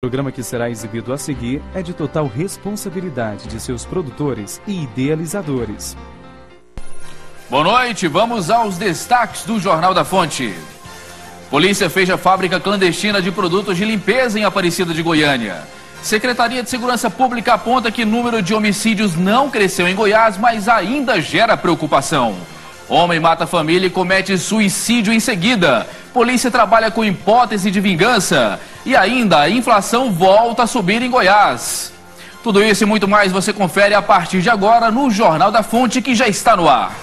O programa que será exibido a seguir é de total responsabilidade de seus produtores e idealizadores. Boa noite, vamos aos destaques do Jornal da Fonte. Polícia fecha fábrica clandestina de produtos de limpeza em Aparecida de Goiânia. Secretaria de Segurança Pública aponta que o número de homicídios não cresceu em Goiás, mas ainda gera preocupação. Homem mata a família e comete suicídio em seguida. Polícia trabalha com hipótese de vingança. E ainda, a inflação volta a subir em Goiás. Tudo isso e muito mais você confere a partir de agora no Jornal da Fonte, que já está no ar.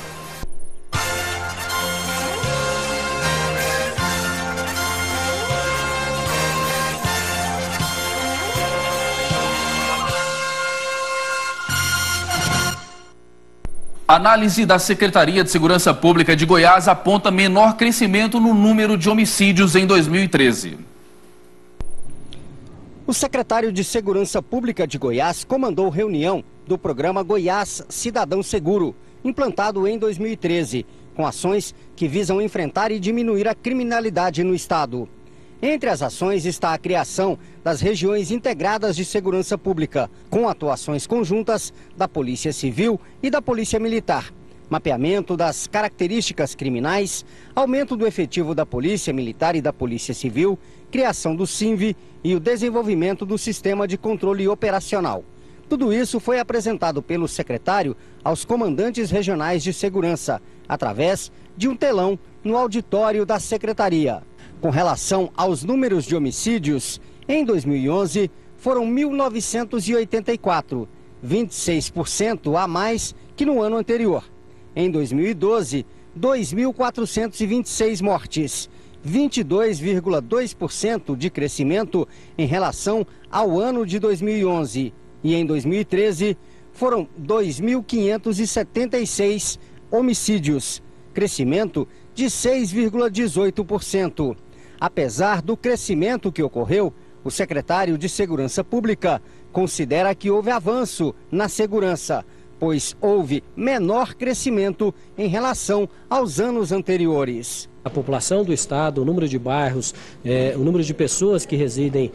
Análise da Secretaria de Segurança Pública de Goiás aponta menor crescimento no número de homicídios em 2013. O secretário de Segurança Pública de Goiás comandou reunião do programa Goiás Cidadão Seguro, implantado em 2013, com ações que visam enfrentar e diminuir a criminalidade no estado. Entre as ações está a criação das regiões integradas de segurança pública, com atuações conjuntas da Polícia Civil e da Polícia Militar, mapeamento das características criminais, aumento do efetivo da Polícia Militar e da Polícia Civil, criação do SINV e o desenvolvimento do sistema de controle operacional. Tudo isso foi apresentado pelo secretário aos comandantes regionais de segurança, através de um telão no auditório da secretaria. Com relação aos números de homicídios, em 2011 foram 1.984, 26% a mais que no ano anterior. Em 2012, 2.426 mortes, 22,2% de crescimento em relação ao ano de 2011. E em 2013 foram 2.576 homicídios, crescimento de 6,18%. Apesar do crescimento que ocorreu, o secretário de Segurança Pública considera que houve avanço na segurança, pois houve menor crescimento em relação aos anos anteriores. A população do estado, o número de bairros, o número de pessoas que residem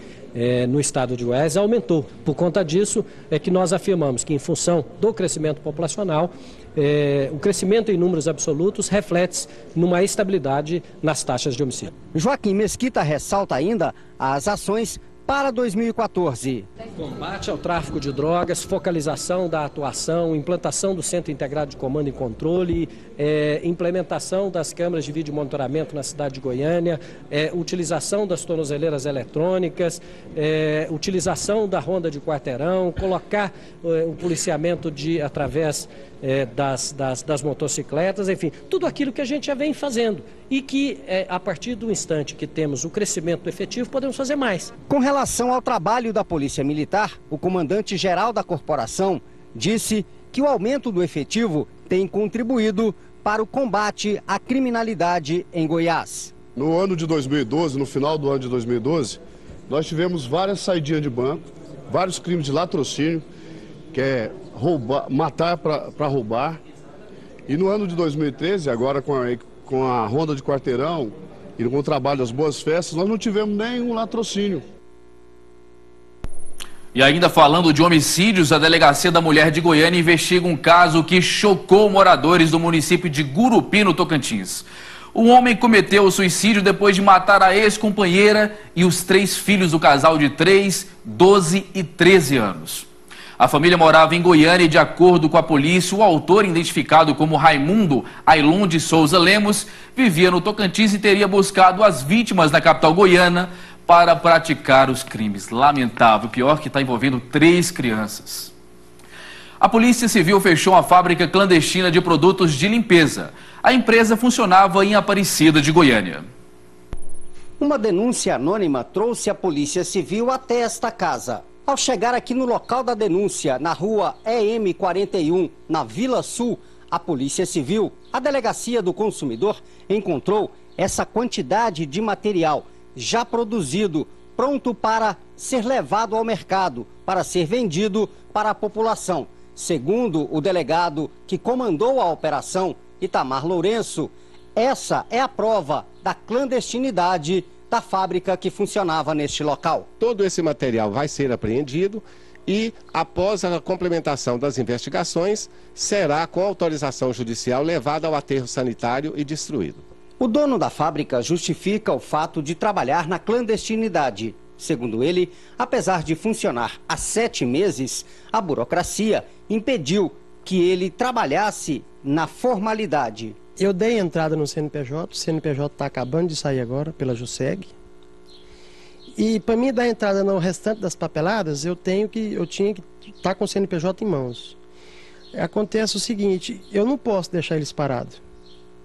no estado de Goiás aumentou. Por conta disso é que nós afirmamos que, em função do crescimento populacional, o crescimento em números absolutos reflete numa estabilidade nas taxas de homicídio. Joaquim Mesquita ressalta ainda as ações para 2014. Combate ao tráfico de drogas, focalização da atuação, implantação do Centro Integrado de Comando e Controle, implementação das câmeras de vídeo monitoramento na cidade de Goiânia, utilização das tornozeleiras eletrônicas, utilização da ronda de quarteirão, colocar o policiamento através das motocicletas, enfim, tudo aquilo que a gente já vem fazendo e que, a partir do instante que temos o crescimento efetivo, podemos fazer mais. Com relação ao trabalho da Polícia Militar, o comandante-geral da corporação disse que o aumento do efetivo tem contribuído para o combate à criminalidade em Goiás. No ano de 2012, no final do ano de 2012, nós tivemos várias saidinhas de banco, vários crimes de latrocínio, que é matar para roubar. E no ano de 2013, agora com a ronda de quarteirão e com o trabalho das boas festas, nós não tivemos nenhum latrocínio. E ainda falando de homicídios, a Delegacia da Mulher de Goiânia investiga um caso que chocou moradores do município de Gurupi, no Tocantins. Um homem cometeu o suicídio depois de matar a ex-companheira e os 3 filhos do casal de 3, 12 e 13 anos. A família morava em Goiânia e, de acordo com a polícia, o autor, identificado como Raimundo Ailon de Souza Lemos, vivia no Tocantins e teria buscado as vítimas da capital goiana para praticar os crimes. Lamentável, pior que está envolvendo 3 crianças. A Polícia Civil fechou uma fábrica clandestina de produtos de limpeza. A empresa funcionava em Aparecida de Goiânia. Uma denúncia anônima trouxe a Polícia Civil até esta casa. Ao chegar aqui no local da denúncia, na rua EM41, na Vila Sul, a Polícia Civil, a Delegacia do Consumidor, encontrou essa quantidade de material já produzido, pronto para ser levado ao mercado, para ser vendido para a população. Segundo o delegado que comandou a operação, Itamar Lourenço, essa é a prova da clandestinidade da fábrica que funcionava neste local. Todo esse material vai ser apreendido e, após a complementação das investigações, será, com autorização judicial, levado ao aterro sanitário e destruído. O dono da fábrica justifica o fato de trabalhar na clandestinidade. Segundo ele, apesar de funcionar há 7 meses, a burocracia impediu que ele trabalhasse na formalidade. Eu dei entrada no CNPJ, o CNPJ está acabando de sair agora pela JUSEG. E para mim dar entrada no restante das papeladas, eu tinha que estar com o CNPJ em mãos. Acontece o seguinte, eu não posso deixar eles parados.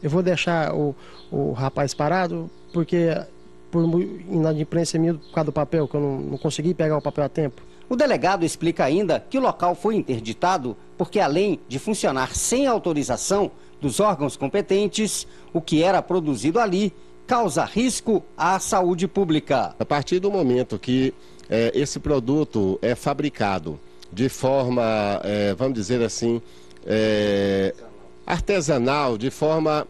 Eu vou deixar o rapaz parado porque por inadimplência minha por causa do papel, que eu não consegui pegar o papel a tempo. O delegado explica ainda que o local foi interditado porque, além de funcionar sem autorização dos órgãos competentes, o que era produzido ali causa risco à saúde pública. A partir do momento que esse produto é fabricado de forma, vamos dizer assim, artesanal, de forma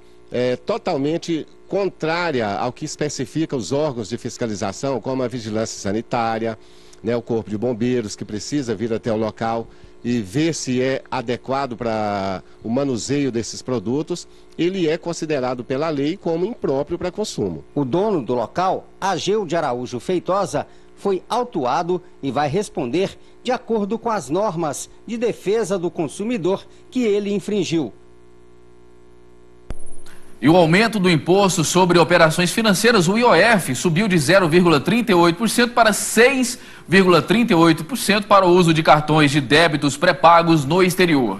totalmente contrária ao que especifica os órgãos de fiscalização, como a vigilância sanitária, né, o corpo de bombeiros, que precisa vir até o local e ver se é adequado para o manuseio desses produtos, ele é considerado pela lei como impróprio para consumo. O dono do local, Ageu de Araújo Feitosa, foi autuado e vai responder de acordo com as normas de defesa do consumidor que ele infringiu. E o aumento do imposto sobre operações financeiras, o IOF, subiu de 0,38% para 6,38% para o uso de cartões de débitos pré-pagos no exterior.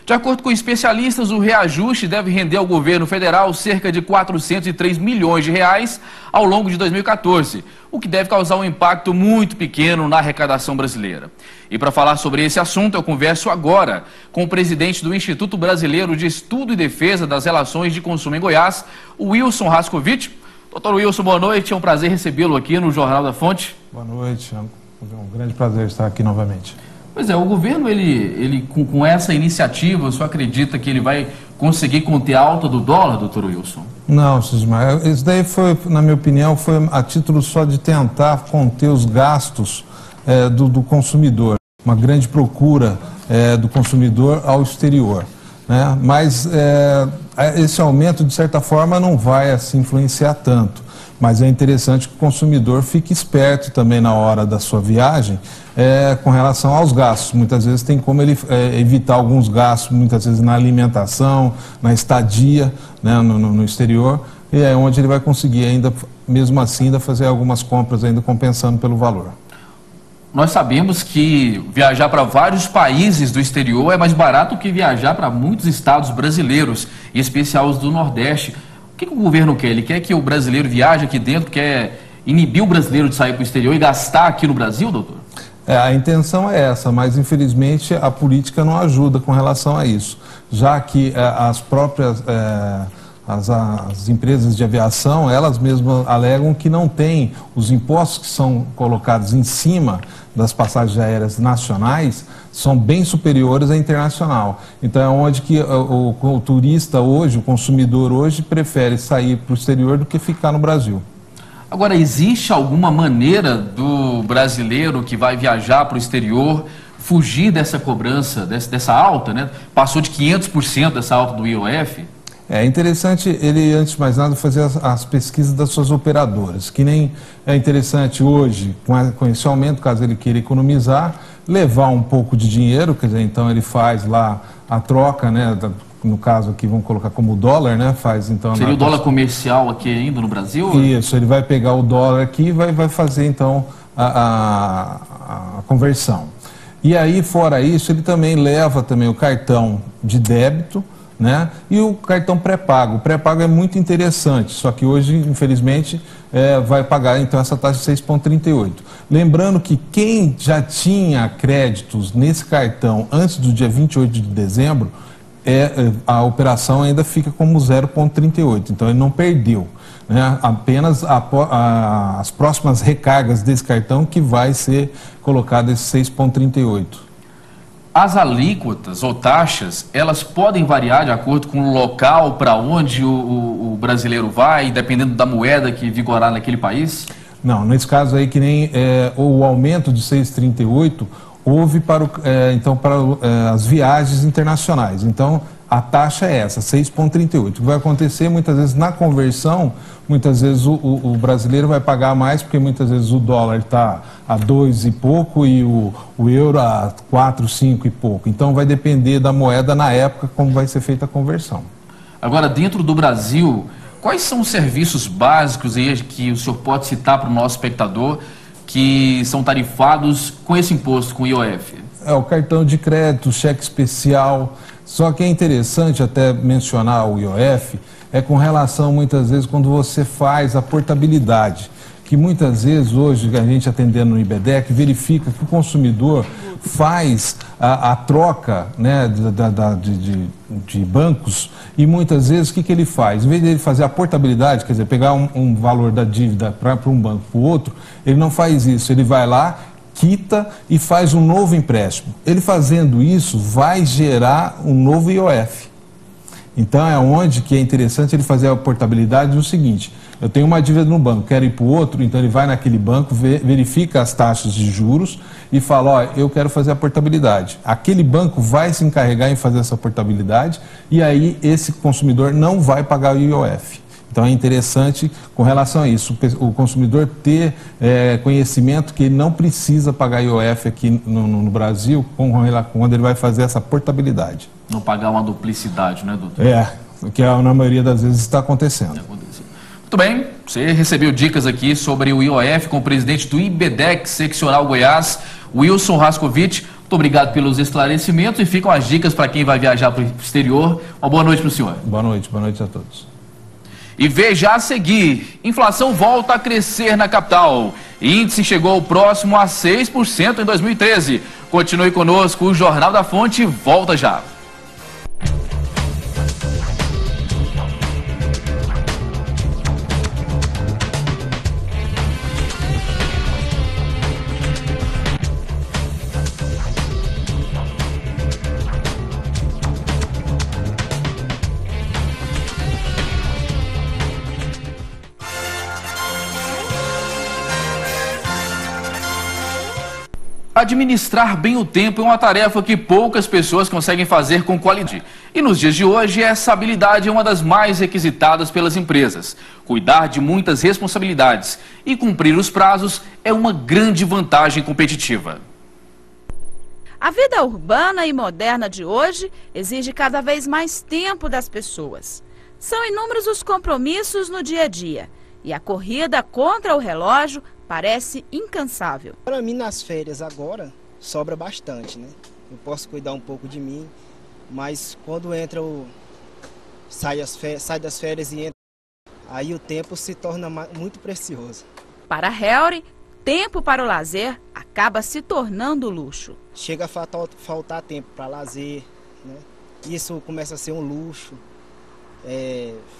De acordo com especialistas, o reajuste deve render ao governo federal cerca de 403 milhões de reais ao longo de 2014, o que deve causar um impacto muito pequeno na arrecadação brasileira. E para falar sobre esse assunto, eu converso agora com o presidente do Instituto Brasileiro de Estudo e Defesa das Relações de Consumo em Goiás, o Wilson Rascovitch. Doutor Wilson, boa noite, é um prazer recebê-lo aqui no Jornal da Fonte. Boa noite, é um grande prazer estar aqui novamente. Pois é, o governo, ele com essa iniciativa, o senhor acredita que ele vai conseguir conter a alta do dólar, doutor Wilson? Não, Cismar, isso daí foi, na minha opinião, foi a título só de tentar conter os gastos do consumidor, uma grande procura do consumidor ao exterior, né? Mas esse aumento, de certa forma, não vai assim influenciar tanto. Mas é interessante que o consumidor fique esperto também na hora da sua viagem com relação aos gastos. Muitas vezes tem como ele evitar alguns gastos, muitas vezes na alimentação, na estadia, né, no exterior, e é onde ele vai conseguir ainda, mesmo assim, ainda fazer algumas compras ainda compensando pelo valor. Nós sabemos que viajar para vários países do exterior é mais barato que viajar para muitos estados brasileiros, em especial os do Nordeste. O que o governo quer? Ele quer que o brasileiro viaje aqui dentro, quer inibir o brasileiro de sair para o exterior e gastar aqui no Brasil, doutor? A intenção é essa, mas infelizmente a política não ajuda com relação a isso, já que as próprias as empresas de aviação, elas mesmas alegam que não têm os impostos que são colocados em cima das passagens aéreas nacionais, são bem superiores à internacional. Então é onde que o turista hoje, o consumidor hoje, prefere sair para o exterior do que ficar no Brasil. Agora, existe alguma maneira do brasileiro que vai viajar para o exterior fugir dessa cobrança, dessa alta, né? Passou de 500% dessa alta do IOF? É interessante ele, antes de mais nada, fazer as pesquisas das suas operadoras, que nem é interessante hoje, com esse aumento, caso ele queira economizar, levar um pouco de dinheiro, quer dizer, então ele faz lá a troca, né, no caso aqui vamos colocar como dólar, né, faz então... Seria o dólar comercial aqui ainda no Brasil? Isso, ele vai pegar o dólar aqui e vai fazer então a conversão. E aí, fora isso, ele também leva também o cartão de débito, né? E o cartão pré-pago. O pré-pago é muito interessante, só que hoje, infelizmente, vai pagar então essa taxa de 6,38. Lembrando que quem já tinha créditos nesse cartão antes do dia 28 de dezembro, a operação ainda fica como 0,38, então ele não perdeu, né? Apenas as próximas recargas desse cartão que vai ser colocado esse 6,38. As alíquotas ou taxas, elas podem variar de acordo com o local para onde o brasileiro vai, dependendo da moeda que vigorar naquele país? Não, nesse caso aí que nem o aumento de 6,38 houve para, as viagens internacionais. Então, a taxa é essa, 6,38. O que vai acontecer muitas vezes na conversão, muitas vezes o brasileiro vai pagar mais, porque muitas vezes o dólar está a 2 e pouco e o euro a 4, 5 e pouco. Então vai depender da moeda na época como vai ser feita a conversão. Agora, dentro do Brasil, quais são os serviços básicos aí que o senhor pode citar para o nosso espectador que são tarifados com esse imposto, com o IOF? O cartão de crédito, cheque especial. Só que é interessante até mencionar o IOF, com relação muitas vezes quando você faz a portabilidade, que muitas vezes hoje a gente atendendo no IBEDEC verifica que o consumidor faz a troca, né, de bancos e muitas vezes o que ele faz? Em vez de ele fazer a portabilidade, quer dizer, pegar um valor da dívida para um banco para o outro, ele não faz isso, ele vai lá, quita e faz um novo empréstimo. Ele fazendo isso vai gerar um novo IOF. Então é onde que é interessante ele fazer a portabilidade no seguinte: eu tenho uma dívida no banco, quero ir para o outro, então ele vai naquele banco, verifica as taxas de juros e fala, ó, eu quero fazer a portabilidade. Aquele banco vai se encarregar em fazer essa portabilidade e aí esse consumidor não vai pagar o IOF. Então é interessante com relação a isso, o consumidor ter conhecimento que ele não precisa pagar IOF aqui no Brasil quando ele vai fazer essa portabilidade. Não pagar uma duplicidade, né, doutor? O que na maioria das vezes está acontecendo. Muito bem, você recebeu dicas aqui sobre o IOF com o presidente do IBEDEC Seccional Goiás, Wilson Rascovitch. Muito obrigado pelos esclarecimentos e ficam as dicas para quem vai viajar para o exterior. Uma boa noite para o senhor. Boa noite a todos. E veja a seguir, inflação volta a crescer na capital. Índice chegou próximo a 6% em 2013. Continue conosco, o Jornal da Fonte volta já. Administrar bem o tempo é uma tarefa que poucas pessoas conseguem fazer com qualidade. E nos dias de hoje, essa habilidade é uma das mais requisitadas pelas empresas. Cuidar de muitas responsabilidades e cumprir os prazos é uma grande vantagem competitiva. A vida urbana e moderna de hoje exige cada vez mais tempo das pessoas. São inúmeros os compromissos no dia a dia e a corrida contra o relógio parece incansável. Para mim, nas férias agora, sobra bastante, né? Eu posso cuidar um pouco de mim, mas quando entra sai das férias e entra, aí o tempo se torna muito precioso. Para Helry, tempo para o lazer acaba se tornando luxo. Chega a faltar tempo para lazer, né? Isso começa a ser um luxo.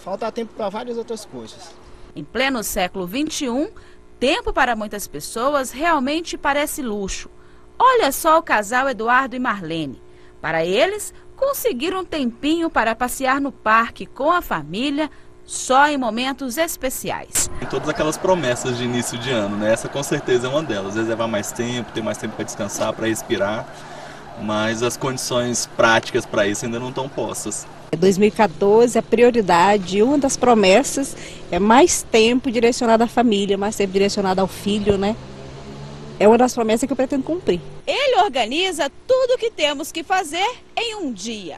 Falta tempo para várias outras coisas. Em pleno século XXI, tempo para muitas pessoas realmente parece luxo. Olha só o casal Eduardo e Marlene. Para eles, conseguir um tempinho para passear no parque com a família só em momentos especiais. Tem todas aquelas promessas de início de ano, né? Essa com certeza é uma delas. Reservar mais tempo, ter mais tempo para descansar, para respirar. Mas as condições práticas para isso ainda não estão postas. 2014, a prioridade, uma das promessas é mais tempo direcionado à família, mais tempo direcionado ao filho, né? É uma das promessas que eu pretendo cumprir. Ele organiza tudo o que temos que fazer em um dia.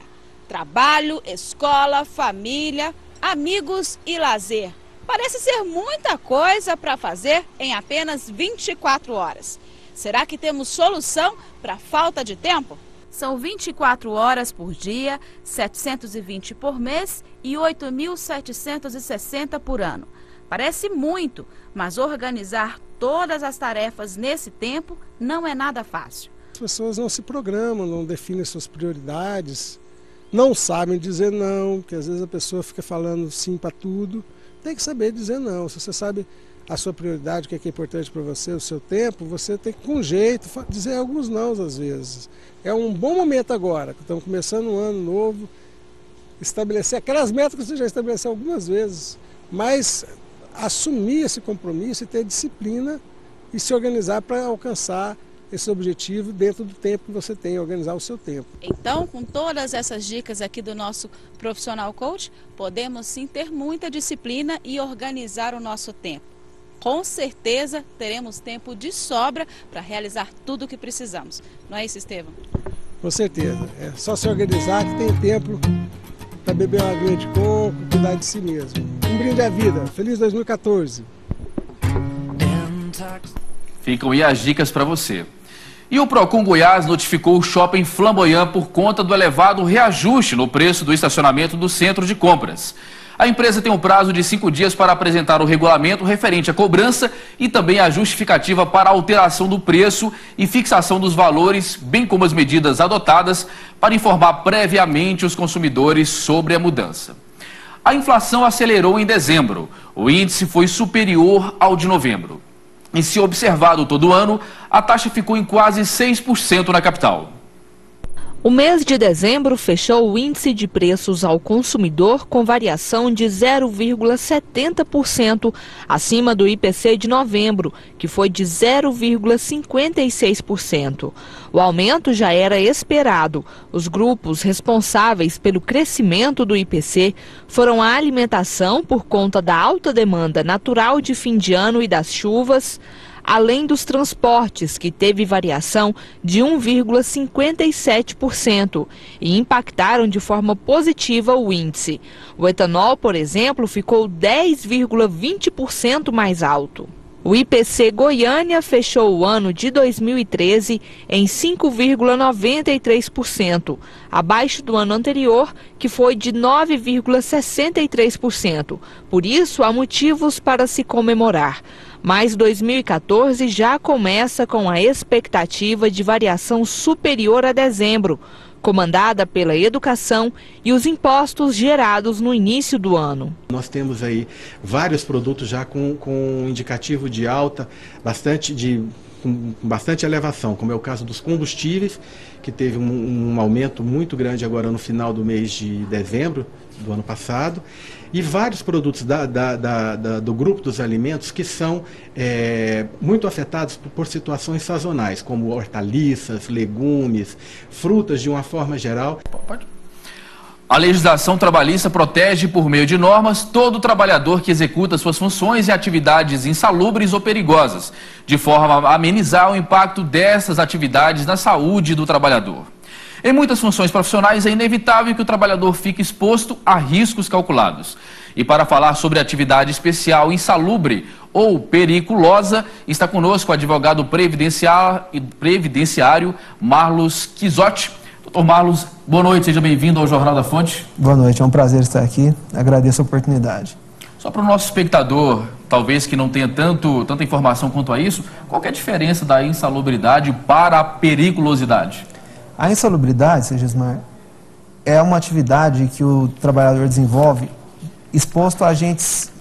Trabalho, escola, família, amigos e lazer. Parece ser muita coisa para fazer em apenas 24 horas. Será que temos solução para a falta de tempo? São 24 horas por dia, 720 por mês e 8.760 por ano. Parece muito, mas organizar todas as tarefas nesse tempo não é nada fácil. As pessoas não se programam, não definem suas prioridades, não sabem dizer não, porque às vezes a pessoa fica falando sim para tudo. Tem que saber dizer não. Se você sabe a sua prioridade, o que é importante para você, o seu tempo, você tem que, com jeito, dizer alguns nãos às vezes. É um bom momento agora, que estamos começando um ano novo, estabelecer aquelas metas que você já estabeleceu algumas vezes, mas assumir esse compromisso e ter disciplina e se organizar para alcançar esse objetivo dentro do tempo que você tem, organizar o seu tempo. Então, com todas essas dicas aqui do nosso profissional coach, podemos sim ter muita disciplina e organizar o nosso tempo. Com certeza teremos tempo de sobra para realizar tudo o que precisamos. Não é isso, Estevão? Com certeza. É só se organizar que tem tempo para beber uma aguinha de coco, cuidar de si mesmo. Um brinde à vida. Feliz 2014. Ficam aí as dicas para você. E o Procon Goiás notificou o Shopping Flamboyant por conta do elevado reajuste no preço do estacionamento do centro de compras. A empresa tem um prazo de 5 dias para apresentar o regulamento referente à cobrança e também a justificativa para a alteração do preço e fixação dos valores, bem como as medidas adotadas para informar previamente os consumidores sobre a mudança. A inflação acelerou em dezembro. O índice foi superior ao de novembro. E se observado todo ano, a taxa ficou em quase 6% na capital. O mês de dezembro fechou o índice de preços ao consumidor com variação de 0,70% acima do IPC de novembro, que foi de 0,56%. O aumento já era esperado. Os grupos responsáveis pelo crescimento do IPC foram a alimentação por conta da alta demanda natural de fim de ano e das chuvas, além dos transportes, que teve variação de 1,57% e impactaram de forma positiva o índice. O etanol, por exemplo, ficou 10,20% mais alto. O IPC Goiânia fechou o ano de 2013 em 5,93%, abaixo do ano anterior, que foi de 9,63%. Por isso, há motivos para se comemorar. Mas 2014 já começa com a expectativa de variação superior a dezembro, comandada pela educação e os impostos gerados no início do ano. Nós temos aí vários produtos já com indicativo de alta, com bastante elevação, como é o caso dos combustíveis, que teve um aumento muito grande agora no final do mês de dezembro do ano passado, e vários produtos do grupo dos alimentos que são muito afetados por situações sazonais, como hortaliças, legumes, frutas de uma forma geral. A legislação trabalhista protege, por meio de normas, todo trabalhador que executa suas funções e atividades insalubres ou perigosas, de forma a amenizar o impacto dessas atividades na saúde do trabalhador. Em muitas funções profissionais é inevitável que o trabalhador fique exposto a riscos calculados. E para falar sobre atividade especial insalubre ou periculosa, está conosco o advogado previdenciário Marlos Quisotti. Doutor Marlos, boa noite, seja bem-vindo ao Jornal da Fonte. Boa noite, é um prazer estar aqui, agradeço a oportunidade. Só para o nosso espectador, talvez que não tenha tanta informação quanto a isso, qual que é a diferença da insalubridade para a periculosidade? A insalubridade, Segismar, é uma atividade que o trabalhador desenvolve exposto a agentes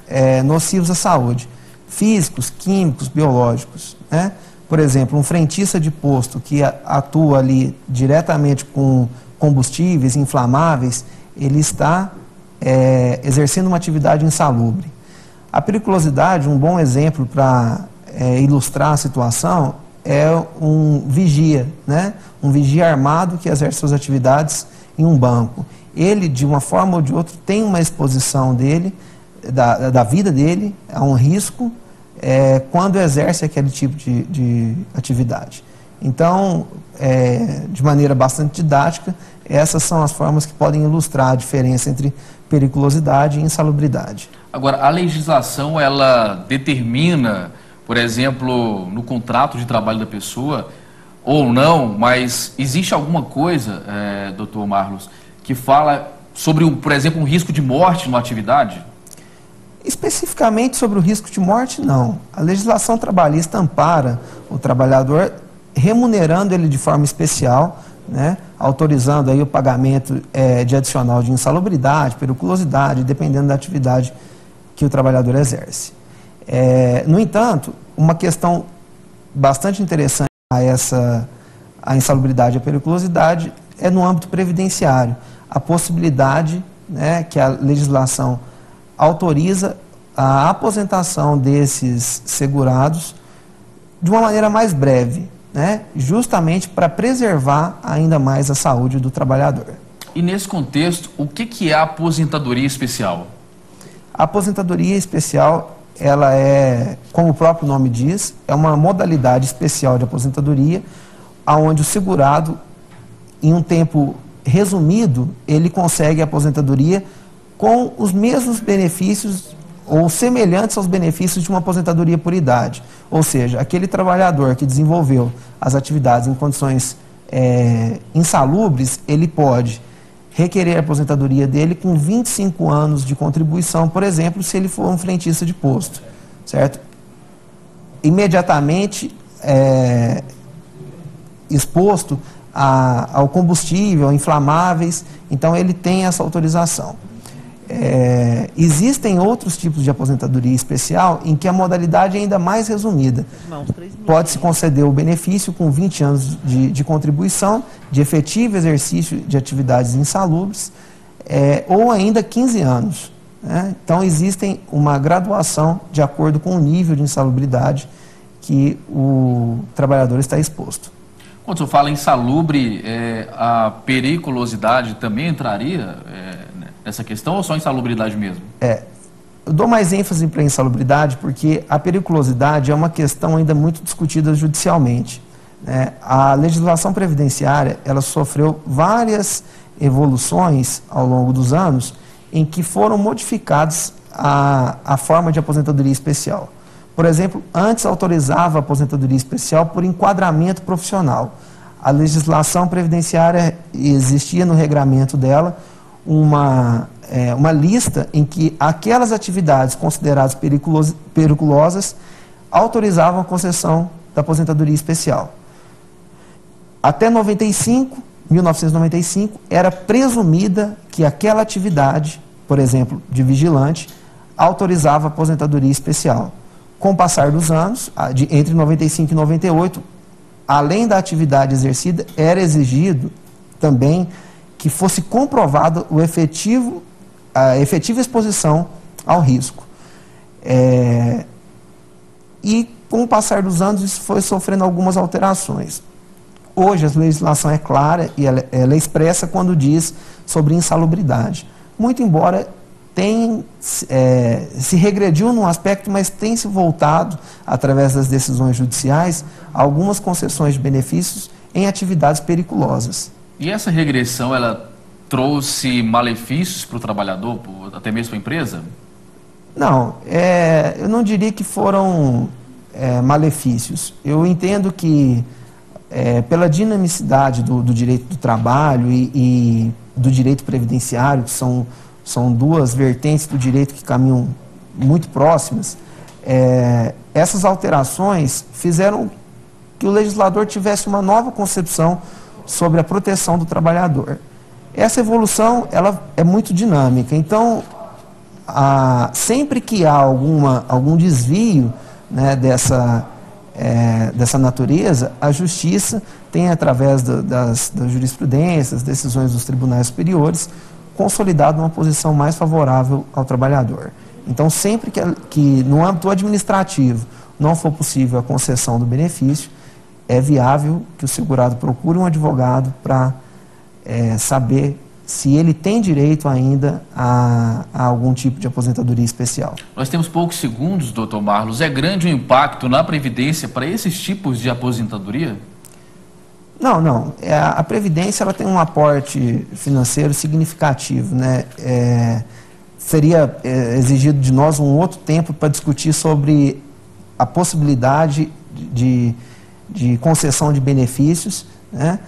nocivos à saúde, físicos, químicos, biológicos, né? Por exemplo, um frentista de posto que atua ali diretamente com combustíveis inflamáveis, ele está exercendo uma atividade insalubre. A periculosidade, um bom exemplo para ilustrar a situação, é um vigia, né? Um vigia armado que exerce suas atividades em um banco. Ele, de uma forma ou de outra, tem uma exposição dele, da vida dele, a um risco, quando exerce aquele tipo de atividade. Então, de maneira bastante didática, essas são as formas que podem ilustrar a diferença entre periculosidade e insalubridade. Agora, a legislação, ela determina, por exemplo, no contrato de trabalho da pessoa, ou não, mas existe alguma coisa, doutor Marlos, que fala sobre, por exemplo, um risco de morte numa atividade? Especificamente sobre o risco de morte, não. A legislação trabalhista ampara o trabalhador remunerando ele de forma especial, né, autorizando aí o pagamento de adicional de insalubridade, periculosidade, dependendo da atividade que o trabalhador exerce. No entanto, uma questão bastante interessante a insalubridade e a periculosidade é no âmbito previdenciário. A possibilidade, né, que a legislação autoriza a aposentação desses segurados de uma maneira mais breve, né, justamente para preservar ainda mais a saúde do trabalhador. E nesse contexto, o que é a aposentadoria especial? A aposentadoria especial, ela é, como o próprio nome diz, é uma modalidade especial de aposentadoria, onde o segurado, em um tempo resumido, ele consegue a aposentadoria com os mesmos benefícios ou semelhantes aos benefícios de uma aposentadoria por idade. Ou seja, aquele trabalhador que desenvolveu as atividades em condições insalubres, ele pode requerer a aposentadoria dele com 25 anos de contribuição, por exemplo, se ele for um frentista de posto, certo? Imediatamente exposto ao combustível, a inflamáveis, então ele tem essa autorização. Existem outros tipos de aposentadoria especial em que a modalidade é ainda mais resumida. Pode-se conceder o benefício com 20 anos de contribuição, de efetivo exercício de atividades insalubres, ou ainda 15 anos. Né? Então, existem uma graduação de acordo com o nível de insalubridade que o trabalhador está exposto. Quando o senhor fala insalubre, a periculosidade também entraria nessa questão ou só insalubridade mesmo? Eu dou mais ênfase para a insalubridade porque a periculosidade é uma questão ainda muito discutida judicialmente. Né? A legislação previdenciária, ela sofreu várias evoluções ao longo dos anos em que foram modificadas a forma de aposentadoria especial. Por exemplo, antes autorizava a aposentadoria especial por enquadramento profissional. A legislação previdenciária existia no regramento dela uma lista em que aquelas atividades consideradas periculosas autorizavam a concessão da aposentadoria especial. Até 1995, era presumida que aquela atividade, por exemplo, de vigilante, autorizava a aposentadoria especial. Com o passar dos anos, entre 95 e 98, além da atividade exercida, era exigido também que fosse comprovada a efetiva exposição ao risco. E com o passar dos anos, isso foi sofrendo algumas alterações. Hoje, a legislação é clara e ela é expressa quando diz sobre insalubridade. Muito embora se regrediu num aspecto, mas tem se voltado, através das decisões judiciais, a algumas concessões de benefícios em atividades periculosas. E essa regressão, ela trouxe malefícios para o trabalhador, até mesmo para a empresa? Não, eu não diria que foram malefícios. Eu entendo que, pela dinamicidade do direito do trabalho e do direito previdenciário, que são duas vertentes do direito que caminham muito próximas, essas alterações fizeram que o legislador tivesse uma nova concepção sobre a proteção do trabalhador. Essa evolução, ela é muito dinâmica, então sempre que há algum desvio, né, dessa natureza, a justiça tem, através das jurisprudências, decisões dos tribunais superiores, consolidado uma posição mais favorável ao trabalhador. Então, sempre que no âmbito administrativo não for possível a concessão do benefício, é viável que o segurado procure um advogado para saber se ele tem direito ainda a algum tipo de aposentadoria especial. Nós temos poucos segundos, doutor Marlos. É grande o impacto na Previdência para esses tipos de aposentadoria? Não. A Previdência, ela tem um aporte financeiro significativo, né? Seria exigido de nós um outro tempo para discutir sobre a possibilidade de concessão de benefícios, né?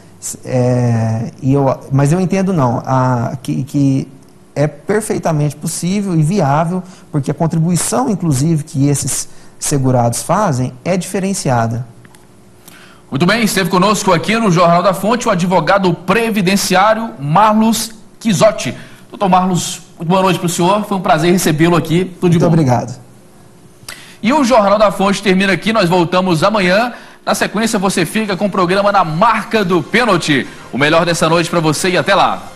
Mas eu entendo que é perfeitamente possível e viável, porque a contribuição, inclusive, que esses segurados fazem é diferenciada. Muito bem, esteve conosco aqui no Jornal da Fonte o advogado previdenciário Marlos Chisotti. Doutor Marlos, muito boa noite para o senhor, foi um prazer recebê-lo aqui, tudo de bom. Muito obrigado. E o Jornal da Fonte termina aqui, nós voltamos amanhã. Na sequência você fica com o programa Na Marca do Pênalti. O melhor dessa noite para você e até lá.